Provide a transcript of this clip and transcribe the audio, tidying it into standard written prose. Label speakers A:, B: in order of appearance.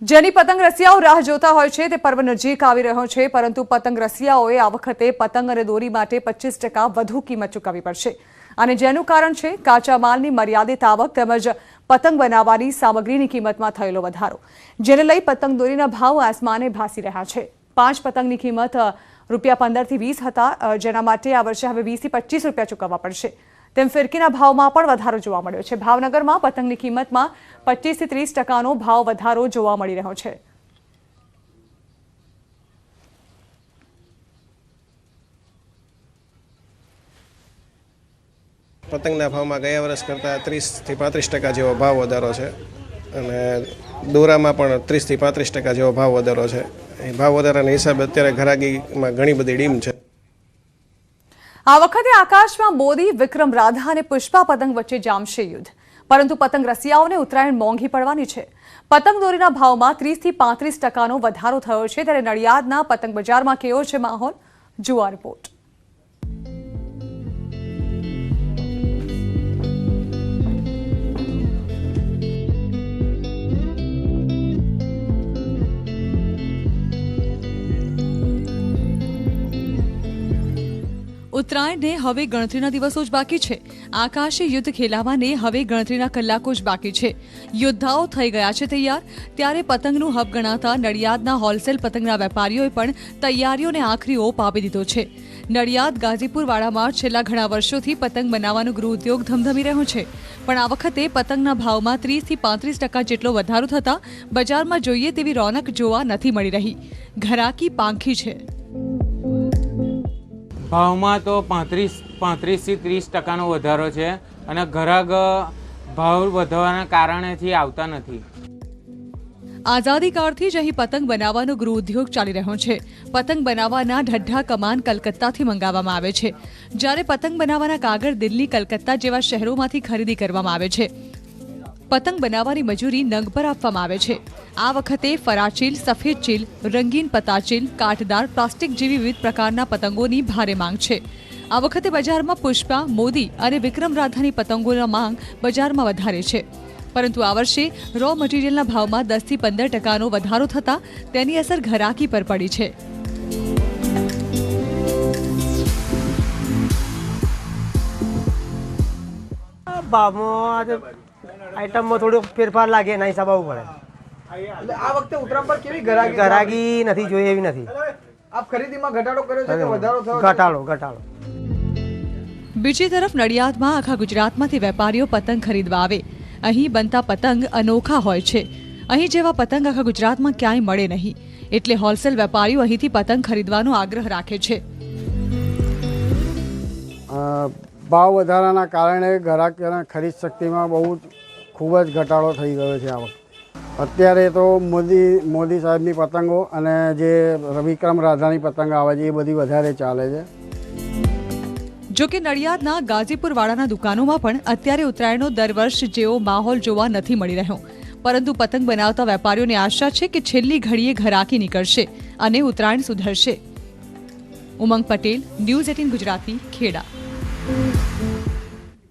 A: જેની પતંગ રસિયાઓ રાહ જોતા હોય છે તે પર્વ નજીક આવી રહ્યો છે, પરંતુ પતંગ રસિયાઓએ આ વખતે પતંગ અને દોરી માટે 25% વધુ કિંમત ચૂકવવી પડશે અને જેનું કારણ છે કાચા માલની મર્યાદિત આવક તેમજ પતંગ બનાવવાની સામગ્રીની કિંમતમાં થયેલો વધારો, જેને લઈ પતંગ દોરીના ભાવ આસમાને ભાસી રહ્યા છે। 5 પતંગની કિંમત ₹15 થી 20 હતા, જેના માટે આ વર્ષે હવે 20 થી 25 રૂપિયા ચૂકવવા પડશે। તેમ ફિરકીના ભાવમાં પણ વધારો જોવા મળ્યો છે। ભાવનગરમાં પતંગની કિંમતમાં 25 થી 30% ભાવ વધારો જોવા મળી રહ્યો છે।
B: પતંગના ભાવમાં ગયા વર્ષ કરતાં 30 થી 35% જેવો ભાવ વધારો છે અને દોરામાં પણ 30 થી 35% જેવો ભાવ વધારો છે। એ ભાવ વધારાના હિસાબે અત્યારે ઘરાગીમાં ઘણી બધી ડીમ છે।
A: આ વખતે આકાશમાં મોદી, વિક્રમ રાધા અને પુષ્પા પતંગ વચ્ચે જામશે યુદ્ધ, પરંતુ પતંગ રસિયાઓને ઉત્તરાયણ મોંઘી પડવાની છે। પતંગ દોરીના ભાવમાં 30 થી 35% વધારો થયો છે, ત્યારે નડિયાદના પતંગ બજારમાં કેવો છે માહોલ, જુઓ રિપોર્ટ। ઉત્તરાયણને હવે ગણતરીના દિવસો જ બાકી છે। આકાશી યુદ્ધ ખેલાવાને હવે ગણતરીના કલાકો જ બાકી છે। યોદ્ધાઓ થઈ ગયા છે તૈયાર, ત્યારે પતંગનું હબ ગણાતા નડિયાદના હોલસેલ પતંગના વેપારીઓએ પણ તૈયારીઓને આખરી ઓપ આપી દીધો છે। નડિયાદ ગાજીપુર વાડામાં છેલ્લા ઘણા વર્ષોથી પતંગ બનાવવાનો ગૃહ ઉદ્યોગ ધમધમી રહ્યો છે, પણ આ વખતે પતંગના ભાવમાં 30 થી 35% જેટલો વધારો થતા બજારમાં જોઈએ તેવી રોનક જોવા નથી મળી રહી। ઘરાકી પાંખી છે।
C: ભાવમાં તો 35 થી 30% વધારો છે અને ગ્રાહક ભાવ વધવાના કારણેથી આવતા નથી।
A: આઝાદી કાળથી જ અહીં પતંગ બનાવવાનો ગૃહ ઉદ્યોગ ચાલી રહ્યો છે। પતંગ બનાવવાના ઢઠ્ઠા કમાન કલકત્તાથી મંગાવવામાં આવે છે, જ્યારે પતંગ બનાવવાના કાગળ દિલ્હી, કલકત્તા જેવા શહેરોમાંથી ખરીદી કરવામાં આવે છે। પતંગ બનાવવાની મજૂરી નંગ પર આપવામાં આવે છે। આ વખતે ફરાચીલ, સફેદ ચીલ, રંગીન પતાચીલ, કાટદાર, પ્લાસ્ટિક જેવી વિવિધ પ્રકારના પતંગોની ભારે માંગ છે। આ વખતે બજારમાં પુષ્પા, મોદી અને વિક્રમ રાધાની પતંગોની માંગ બજારમાં વધારે છે, પરંતુ આ વર્ષે રો મટીરીયલના ભાવમાં 10 થી 15% વધારો થતા તેની અસર ઘરાકી પર પડી છે।
D: ભાવમાં આઈટમમાં થોડો ફેરફાર લાગે એના હિસાબ આવવું પડે।
E: આ વખતે ઉત્તરાયણ પર કેવી
D: ગરાગી નથી જોઈ એવી નથી।
E: આપ ખરીદીમાં ઘટાડો કર્યો છે કે વધારો થયો?
D: ઘટાડો।
A: બીજી તરફ નડિયાદમાં આખા ગુજરાતમાંથી વેપારીઓ પતંગ ખરીદવા આવે। અહીં બનતા પતંગ અનોખા હોય છે। અહીં જેવા પતંગ આખા ગુજરાતમાં ક્યાંય મળે નહીં, એટલે હોલસેલ વેપારીઓ અહીંથી પતંગ ખરીદવાનો આગ્રહ રાખે છે।
F: ભાવ વધારાના કારણે ગ્રાહકોની ખરીદ શક્તિમાં ખૂબ જ ઘટાડો થઈ ગયો છે। આ વખતે અત્યારે તો મોદી સાહેબની પતંગો અને જે વિક્રમ રાધાની પતંગ આવે છે એ બધી વધારે ચાલે છે।
A: જો કે નડિયાદના ગાજીપુર વાડાના દુકાનોમાં પણ અત્યારે ઉત્તરાયણનો દર વર્ષ જેવો માહોલ જોવા નથી મળી રહ્યો, પરંતુ પતંગ બનાવતા વેપારીઓને આશા છે કે છેલ્લી ઘડીએ ઘરાકી નીકળશે અને ઉત્તરાયણ સુધરશે। ઉમંગ પટેલ, ન્યૂઝ 18 ગુજરાતી, ખેડા।